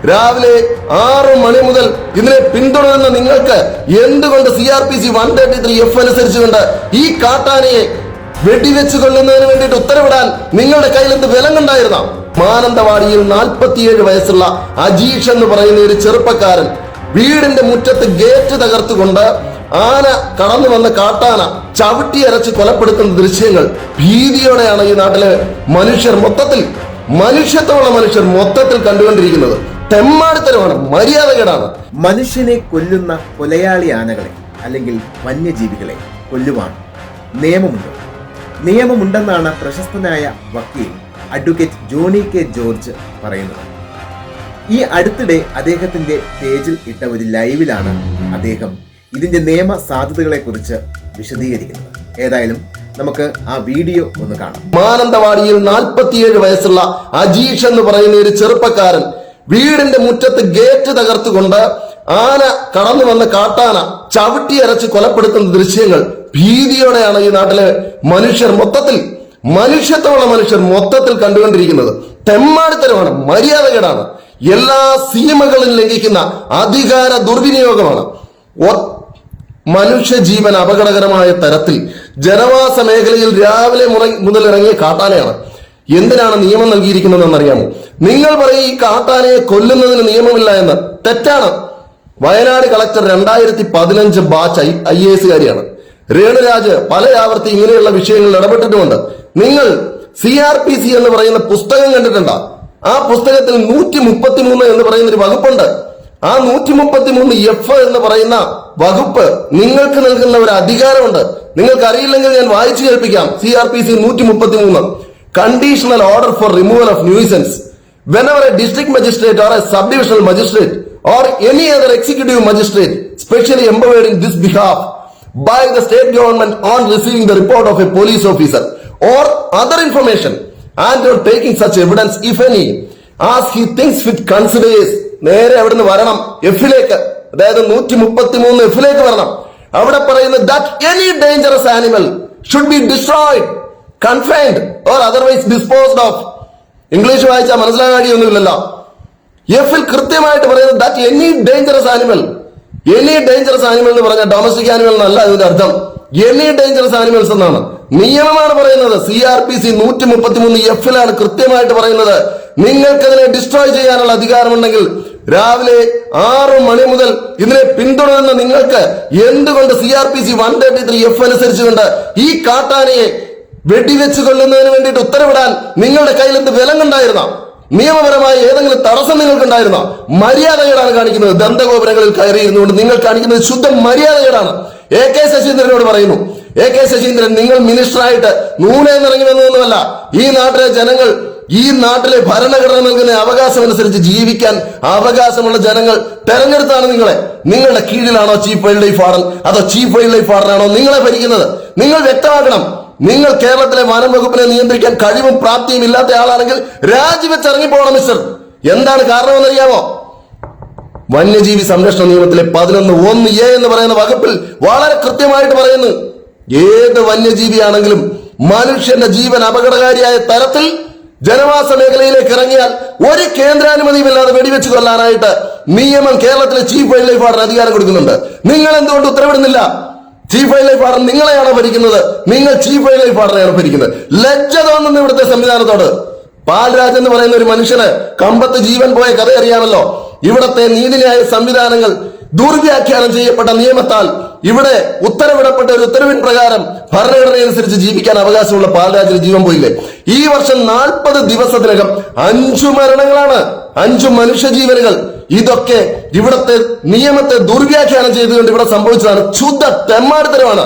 രാവിലെ 6 മണി മുതൽ ഇതിനെ പിന്തുടരുന്ന നിങ്ങൾക്ക് എന്തുകൊണ്ട് CRPC 133F അനുസരിച്ചുകൊണ്ട് ഈ കാട്ടാനയെ വെടിവെച്ച് കൊല്ലുന്നതിന് വേണ്ടിയിട്ട് ഉത്തരവിടാൻ നിങ്ങളുടെ കയ്യിൽ എന്ത് വിലങ്ങുണ്ടായിരുന്ന? മാനന്തവാടിയിൽ 47 വയസ്സുള്ള അജീഷ് എന്ന് പറയുന്ന ഒരു ചെറുപ്പക്കാരൻ വീടിന്റെ മുറ്റത്ത് ഗേറ്റ് തകർത്തുകൊണ്ട് ആന കടന്നു വന്ന കാട്ടാന ചവിട്ടി അരച്ച് കൊലപ്പെടുത്തുന്ന ദൃശ്യങ്ങൾ ഭീതിയോടെയാണ് ഈ നാട്ടിലെ മനുഷ്യത്വമുള്ള മനുഷ്യർ മൊത്തത്തിൽ കണ്ടുകൊണ്ടിരിക്കുന്നത്. തെമ്മാടിത്തരമാണ്, മര്യാദകേടാണ്. മനുഷ്യനെ കൊല്ലുന്ന കൊലയാളി ആനകളെ അല്ലെങ്കിൽ വന്യജീവികളെ കൊല്ലുവാൻ നിയമമുണ്ടെന്നാണ് പ്രശസ്തനായ വക്കീൽ അഡ്വക്കേറ്റ് ജോണി കെ ജോർജ് പറയുന്നത്. ഈ അടുത്തിടെ അദ്ദേഹത്തിന്റെ പേജിൽ ഇട്ട ഒരു ലൈവിലാണ് അദ്ദേഹം ഇതിന്റെ നിയമ സാധ്യതകളെ കുറിച്ച് വിശദീകരിക്കുന്നത്. ഏതായാലും നമുക്ക് ആ വീഡിയോ ഒന്ന് കാണാം. മാനന്തവാടിയിൽ 47 വയസ്സുള്ള അജീഷ് എന്ന് പറയുന്ന ഒരു ചെറുപ്പക്കാരൻ വീടിന്റെ മുറ്റത്ത് ഗേറ്റ് തകർത്തുകൊണ്ട് ആന കടന്നു വന്ന കാട്ടാന ചവിട്ടി അരച്ച് കൊലപ്പെടുത്തുന്ന ദൃശ്യങ്ങൾ ഭീതിയോടെയാണ് ഈ നാട്ടിലെ മനുഷ്യത്വമുള്ള മനുഷ്യർ മൊത്തത്തിൽ കണ്ടുകൊണ്ടിരിക്കുന്നത്. തെമ്മാടിത്തരമാണ്, മര്യാദകേടാണ്, എല്ലാ സീമകളും ലംഘിക്കുന്ന അധികാര ദുർവിനിയോഗമാണ്. മനുഷ്യജീവൻ അപകടകരമായ തരത്തിൽ ജനവാസ മേഖലയിൽ രാവിലെ മുതൽ ഇറങ്ങിയ കാട്ടാനയാണ്. എന്തിനാണ് നിയമം നൽകിയിരിക്കുന്നതെന്ന് അറിയാമോ? നിങ്ങൾ പറയും ഈ കാട്ടാനയെ കൊല്ലുന്നതിന് നിയമമില്ല എന്ന്. തെറ്റാണ്. വയനാട് കളക്ടർ 2015 ബാച്ച് IAS കാരിയാണ്. രേണുരാജ് പല ആവർത്തി ഇങ്ങനെയുള്ള വിഷയങ്ങളിൽ ഇടപെട്ടിട്ടുമുണ്ട്. നിങ്ങൾ CRPC എന്ന് പറയുന്ന പുസ്തകം കണ്ടിട്ടുണ്ടോ? ആ പുസ്തകത്തിൽ 133 എന്ന് പറയുന്ന ഒരു വകുപ്പുണ്ട്. ആ 133F എന്ന് പറയുന്ന വകുപ്പ് നിങ്ങൾക്ക് നൽകുന്ന ഒരു അധികാരമുണ്ട്. നിങ്ങൾക്ക് അറിയില്ലെങ്കിൽ ഞാൻ വായിച്ചു കേൾപ്പിക്കാം. CRPC 133 conditional order for removal of nuisance whenever a district magistrate or a subdivisional magistrate or any other executive magistrate specially empowered in this behalf by the state government on receiving the report of a police officer or other information and on taking such evidence if any as he thinks fit considers. നേരെ അവിടുന്ന് വരണം എഫിലേക്ക്, അതായത് 133F വരണം. അവിടെ പറയുന്നത് that any dangerous animal should be destroyed, confined or otherwise disposed of. English വായിച്ചാൽ മനസ്സിലാകാൻ കഴിയൊന്നുമില്ലല്ലോ. എഫിൽ കൃത്യമായിട്ട് പറയുന്നത് that any dangerous animal എന്ന് പറഞ്ഞാൽ ഡൊമസ്റ്റിക് ആനിമൽ എന്നല്ല ഇതിന്റെ അർത്ഥം. എനി ഡേഞ്ചറസ് ആനിമൽസ് എന്നാണ് നിയമമാണ് പറയുന്നത്. CRPC 133F കൃത്യമായിട്ട് പറയുന്നത് നിങ്ങൾക്കതിനെ ഡിസ്ട്രോയ് ചെയ്യാനുള്ള അധികാരമുണ്ടെങ്കിൽ രാവിലെ 6 മണി മുതൽ ഇതിനെ പിന്തുടരുന്ന നിങ്ങൾക്ക് എന്തുകൊണ്ട് CRPC 133F അനുസരിച്ചുകൊണ്ട് ഈ കാട്ടാനയെ വെടിവെച്ച് കൊല്ലുന്നതിന് വേണ്ടിയിട്ട് ഉത്തരവിടാൻ നിങ്ങളുടെ കയ്യിൽ എന്ത് വിലങ്ങുണ്ടായിരുന്ന? നിയമപരമായ ഏതെങ്കിലും തടസ്സം നിങ്ങൾക്കുണ്ടായിരുന്ന? മര്യാദകേടാണ് കാണിക്കുന്നത്. ദന്തഗോപുരങ്ങളിൽ കയറിയിരുന്നുകൊണ്ട് നിങ്ങൾ കാണിക്കുന്നത് ശുദ്ധ മര്യാദകേടാണ്. AK ശശീന്ദ്രനോട് പറയുന്നു, AK ശശീന്ദ്രൻ, നിങ്ങൾ മിനിസ്റ്ററായിട്ട് നൂലേന്നിറങ്ങി വന്നതൊന്നുമല്ല. ഈ നാട്ടിലെ ജനങ്ങൾ, ഈ നാട്ടിലെ ഭരണഘടന നൽകുന്ന അവകാശം അനുസരിച്ച് ജീവിക്കാൻ അവകാശമുള്ള ജനങ്ങൾ തെരഞ്ഞെടുത്താണ് നിങ്ങളെ. നിങ്ങളുടെ കീഴിലാണോ ചീഫ് വൈൽഡ് ലൈഫ് വാർഡൻ, അതോ ചീഫ് വൈൽഡ് ലൈഫ് വാർഡനാണോ നിങ്ങളെ ഭരിക്കുന്നത്? നിങ്ങൾ വ്യക്തമാക്കണം. നിങ്ങൾ കേരളത്തിലെ വനം വകുപ്പിനെ നിയന്ത്രിക്കാൻ കഴിവും പ്രാപ്തിയും ഇല്ലാത്ത ആളാണെങ്കിൽ രാജിവെച്ച് ഇറങ്ങിപ്പോകണം മിസ്റ്റർ. എന്താണ് കാരണമെന്നറിയാമോ? വന്യജീവി സംരക്ഷണ നിയമത്തിലെ 11(1)A എന്ന് പറയുന്ന വകുപ്പിൽ വളരെ കൃത്യമായിട്ട് പറയുന്നു, ഏത് വന്യജീവിയാണെങ്കിലും മനുഷ്യന്റെ ജീവൻ അപകടകാരിയായ തരത്തിൽ ജനവാസ മേഖലയിലേക്ക് ഇറങ്ങിയാൽ ഒരു കേന്ദ്രാനുമതിയുമില്ലാതെ വെടിവെച്ച് കൊല്ലാനായിട്ട് നിയമം കേരളത്തിലെ ചീഫ് വൈൽഡ് ലൈഫ് വാർഡൻ അധികാരം കൊടുക്കുന്നുണ്ട്. നിങ്ങൾ എന്തുകൊണ്ട് ഉത്തരവിടുന്നില്ല? ചീഫ് വൈൽഡ് ലൈഫ് വാർഡൻ നിങ്ങളെയാണോ ഭരിക്കുന്നത്? നിങ്ങൾ ചീഫ് വൈൽഡ് ലൈഫ് വാർഡനെയാണോ ഭരിക്കുന്നത്? ലജ്ജ തോന്നുന്നു ഇവിടുത്തെ സംവിധാനത്തോട്. പാൽരാജ് എന്ന് പറയുന്ന ഒരു മനുഷ്യന് കമ്പത്ത് ജീവൻ പോയ കഥ അറിയാമല്ലോ. ഇവിടത്തെ നീതിന്യായ സംവിധാനങ്ങൾ ദുർവ്യാഖ്യാനം ചെയ്യപ്പെട്ട നിയമത്താൽ ഇവിടെ ഉത്തരവിടപ്പെട്ട ഒരു ഉത്തരവിൻ പ്രകാരം ഭരണഘടനയനുസരിച്ച് ജീവിക്കാൻ അവകാശമുള്ള പാൽരാജിന് ജീവൻ പോയില്ലേ? ഈ വർഷം 40 ദിവസത്തിനകം 5 മരണങ്ങളാണ്, 5 മനുഷ്യജീവനുകൾ. ഇതൊക്കെ ഇവിടത്തെ നിയമത്തെ ദുർവ്യാഖ്യാനം ചെയ്തുകൊണ്ട് ഇവിടെ സംഭവിച്ചതാണ്. ശുദ്ധ തെമ്മാടിത്തരമാണ്.